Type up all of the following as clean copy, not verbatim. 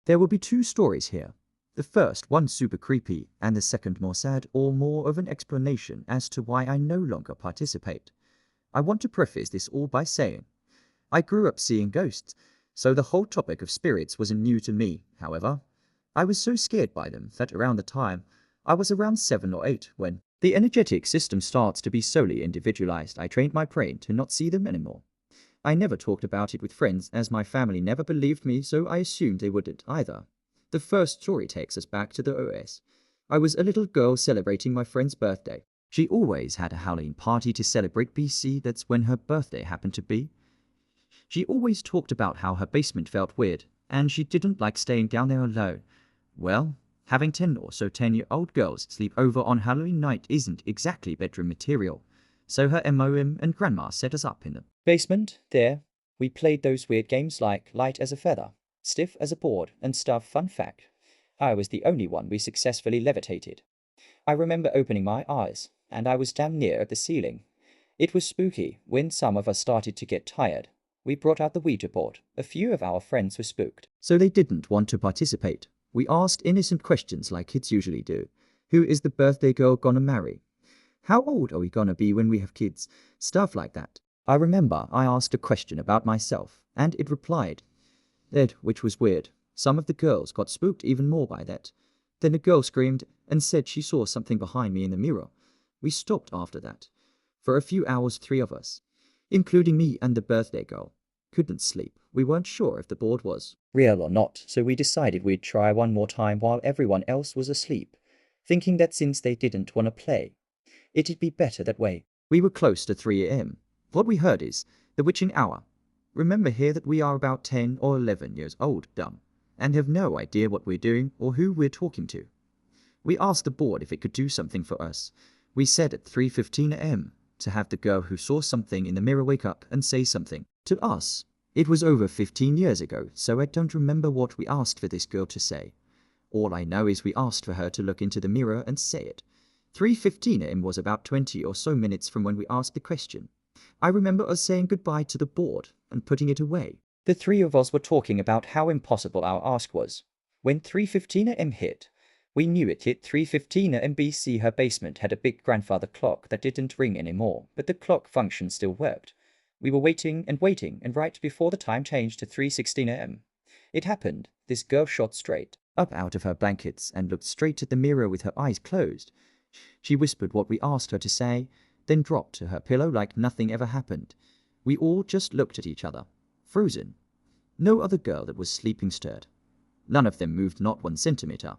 There will be two stories here. The first, one super creepy, and the second more sad or more of an explanation as to why I no longer participate. I want to preface this all by saying, I grew up seeing ghosts, so the whole topic of spirits wasn't new to me. However, I was so scared by them that around the time I was around 7 or 8 when the energetic system starts to be solely individualized, I trained my brain to not see them anymore. I never talked about it with friends as my family never believed me, so I assumed they wouldn't either. The first story takes us back to the OS. I was a little girl celebrating my friend's birthday. She always had a Halloween party to celebrate BC, that's when her birthday happened to be. She always talked about how her basement felt weird, and she didn't like staying down there alone. Well, having 10 or so 10-year-old girls sleep over on Halloween night isn't exactly bedroom material. So her MOM and grandma set us up in the basement. There, we played those weird games like light as a feather, stiff as a board, and stuff. Fun fact, I was the only one we successfully levitated. I remember opening my eyes, and I was damn near at the ceiling. It was spooky. When some of us started to get tired, we brought out the Ouija board. A few of our friends were spooked, so they didn't want to participate. We asked innocent questions like kids usually do. Who is the birthday girl gonna marry? How old are we gonna be when we have kids? Stuff like that. I remember I asked a question about myself, and it replied dead, which was weird. Some of the girls got spooked even more by that. Then a girl screamed and said she saw something behind me in the mirror. We stopped after that. For a few hours, 3 of us, including me and the birthday girl, couldn't sleep. We weren't sure if the board was real or not, so we decided we'd try one more time while everyone else was asleep, thinking that since they didn't want to play, it'd be better that way. We were close to 3 a.m. What we heard is the witching hour. Remember here that we are about 10 or 11 years old, dumb, and have no idea what we're doing or who we're talking to. We asked the board if it could do something for us. We said at 3:15 a.m. to have the girl who saw something in the mirror wake up and say something to us. It was over 15 years ago, so I don't remember what we asked for this girl to say. All I know is we asked for her to look into the mirror and say it. 3:15 a.m. was about 20 or so minutes from when we asked the question. I remember us saying goodbye to the board and putting it away. The 3 of us were talking about how impossible our ask was. When 3:15 a.m. hit, we knew it hit 3:15 a.m. BC. Her basement had a big grandfather clock that didn't ring anymore, but the clock function still worked. We were waiting, and right before the time changed to 3:16 a.m. it happened. This girl shot straight up out of her blankets and looked straight at the mirror with her eyes closed. She whispered what we asked her to say, then dropped to her pillow like nothing ever happened. We all just looked at each other, frozen. No other girl that was sleeping stirred. None of them moved, not 1 centimeter.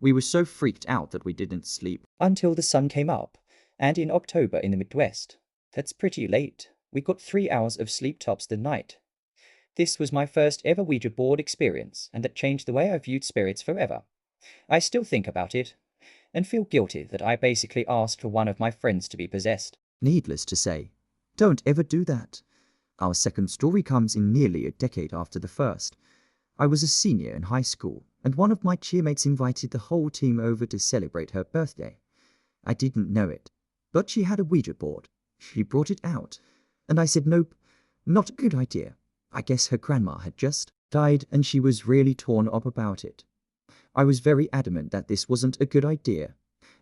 We were so freaked out that we didn't sleep until the sun came up, and in October in the Midwest. That's pretty late. We got 3 hours of sleep tops the night. This was my first ever Ouija board experience, and that changed the way I viewed spirits forever. I still think about it, and feel guilty that I basically asked for one of my friends to be possessed. Needless to say, don't ever do that. Our second story comes in nearly a decade after the first. I was a senior in high school, and one of my cheermates invited the whole team over to celebrate her birthday. I didn't know it, but she had a Ouija board. She brought it out, and I said nope, not a good idea. I guess her grandma had just died and she was really torn up about it. I was very adamant that this wasn't a good idea,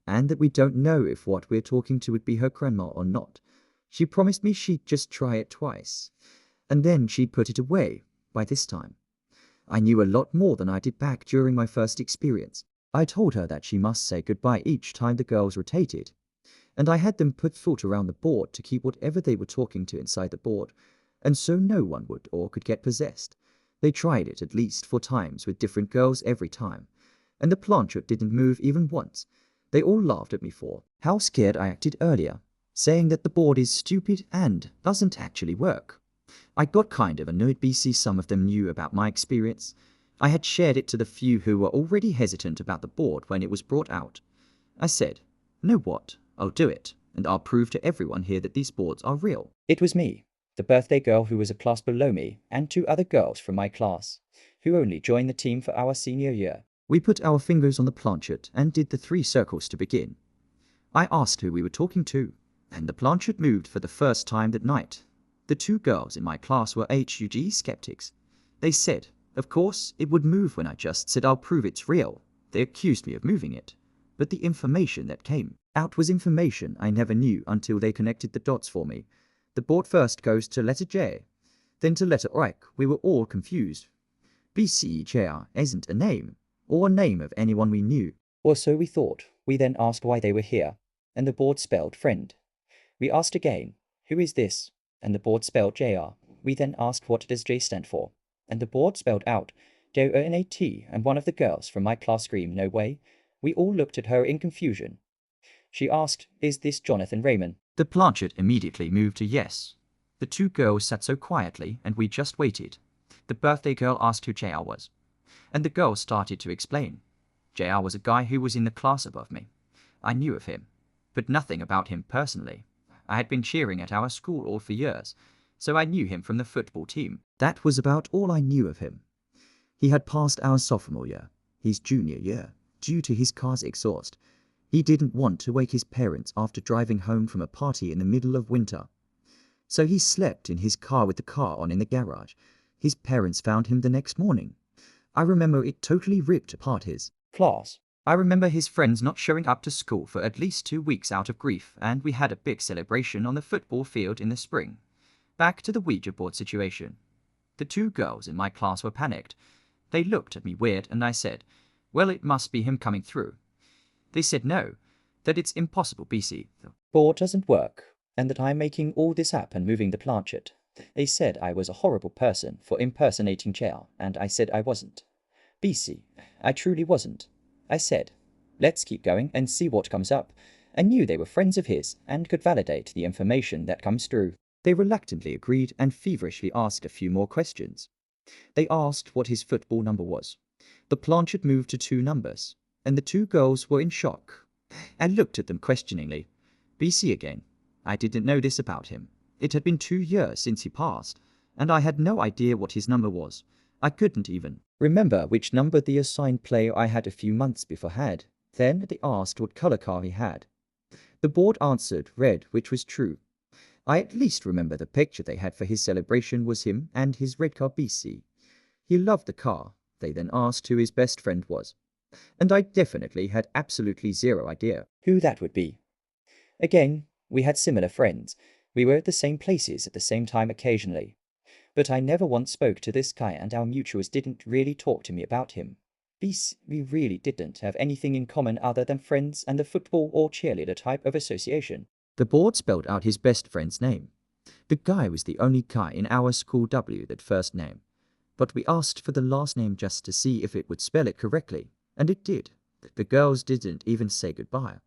and that we don't know if what we're talking to would be her grandma or not. She promised me she'd just try it twice, and then she'd put it away by this time. I knew a lot more than I did back during my first experience. I told her that she must say goodbye each time the girls rotated, and I had them put foot around the board to keep whatever they were talking to inside the board, and so no one would or could get possessed. They tried it at least 4 times with different girls every time, and the planchette didn't move even once. They all laughed at me for how scared I acted earlier, saying that the board is stupid and doesn't actually work. I got kind of annoyed BC some of them knew about my experience. I had shared it to the few who were already hesitant about the board when it was brought out. I said, know what, I'll do it, and I'll prove to everyone here that these boards are real. It was me, the birthday girl who was a class below me, and 2 other girls from my class, who only joined the team for our senior year. We put our fingers on the planchette and did the 3 circles to begin. I asked who we were talking to, and the planchette moved for the first time that night. The 2 girls in my class were HUG skeptics. They said, Of course, it would move when I just said I'll prove it's real. They accused me of moving it. But the information that came out was information I never knew until they connected the dots for me. The board first goes to letter J, then to letter Reich. We were all confused. BCJR isn't a name, or a name of anyone we knew. Or so we thought. We then asked why they were here, and the board spelled friend. We asked again, who is this? And the board spelled JR. We then asked what does J stand for, and the board spelled out JONAT, and one of the girls from my class screamed, no way. We all looked at her in confusion. She asked, is this Jonathan Raymond? The planchette immediately moved to yes. The two girls sat so quietly, and we just waited. The birthday girl asked who JR was, and the girl started to explain. JR was a guy who was in the class above me. I knew of him, but nothing about him personally. I had been cheering at our school all for years, so I knew him from the football team. That was about all I knew of him. He had passed our sophomore year, his junior year, due to his car's exhaust. He didn't want to wake his parents after driving home from a party in the middle of winter. So he slept in his car with the car on in the garage. His parents found him the next morning. I remember it totally ripped apart his Class. I remember his friends not showing up to school for at least 2 weeks out of grief, and we had a big celebration on the football field in the spring. Back to the Ouija board situation. The two girls in my class were panicked. They looked at me weird, and I said, well, it must be him coming through. They said no, that it's impossible, BC. The board doesn't work, and that I'm making all this up and moving the planchette. They said I was a horrible person for impersonating JR, and I said I wasn't. BC, I truly wasn't. I said, let's keep going and see what comes up. I knew they were friends of his and could validate the information that comes through. They reluctantly agreed and feverishly asked a few more questions. They asked what his football number was. The planchette moved to 2 numbers, and the two girls were in shock. I looked at them questioningly. BC again. I didn't know this about him. It had been 2 years since he passed, and I had no idea what his number was. I couldn't even remember which number the assigned player I had a few months before had. Then they asked what color car he had. The board answered red, which was true. I at least remember the picture they had for his celebration was him and his red car BC. He loved the car. They then asked who his best friend was, and I definitely had absolutely zero idea who that would be. Again, we had similar friends. We were at the same places at the same time occasionally. But I never once spoke to this guy, and our mutuals didn't really talk to me about him. We really didn't have anything in common other than friends and the football or cheerleader type of association. The board spelled out his best friend's name. The guy was the only guy in our school W that first name, but we asked for the last name just to see if it would spell it correctly, and it did. The girls didn't even say goodbye.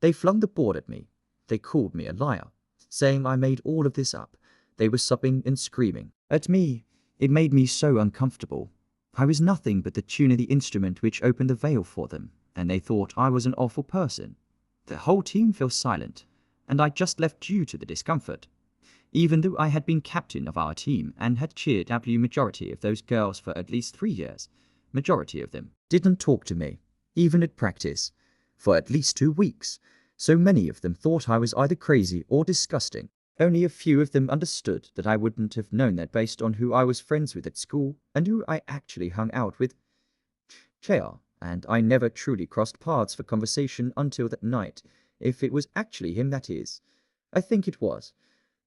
They flung the board at me. They called me a liar, saying I made all of this up. They were sobbing and screaming at me. It made me so uncomfortable. I was nothing but the tune of the instrument which opened the veil for them, and they thought I was an awful person. The whole team fell silent, and I just left due to the discomfort. Even though I had been captain of our team and had cheered W majority of those girls for at least 3 years, majority of them didn't talk to me, even at practice, for at least 2 weeks. So many of them thought I was either crazy or disgusting. Only a few of them understood that I wouldn't have known that based on who I was friends with at school and who I actually hung out with. JR and I never truly crossed paths for conversation until that night, if it was actually him, that is. I think it was.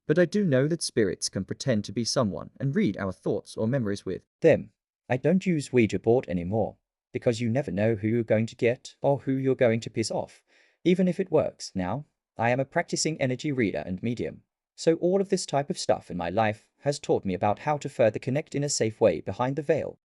But I do know that spirits can pretend to be someone and read our thoughts or memories with them. I don't use Ouija board anymore, because you never know who you're going to get or who you're going to piss off, even if it works. Now, I am a practicing energy reader and medium. So all of this type of stuff in my life has taught me about how to further connect in a safe way behind the veil.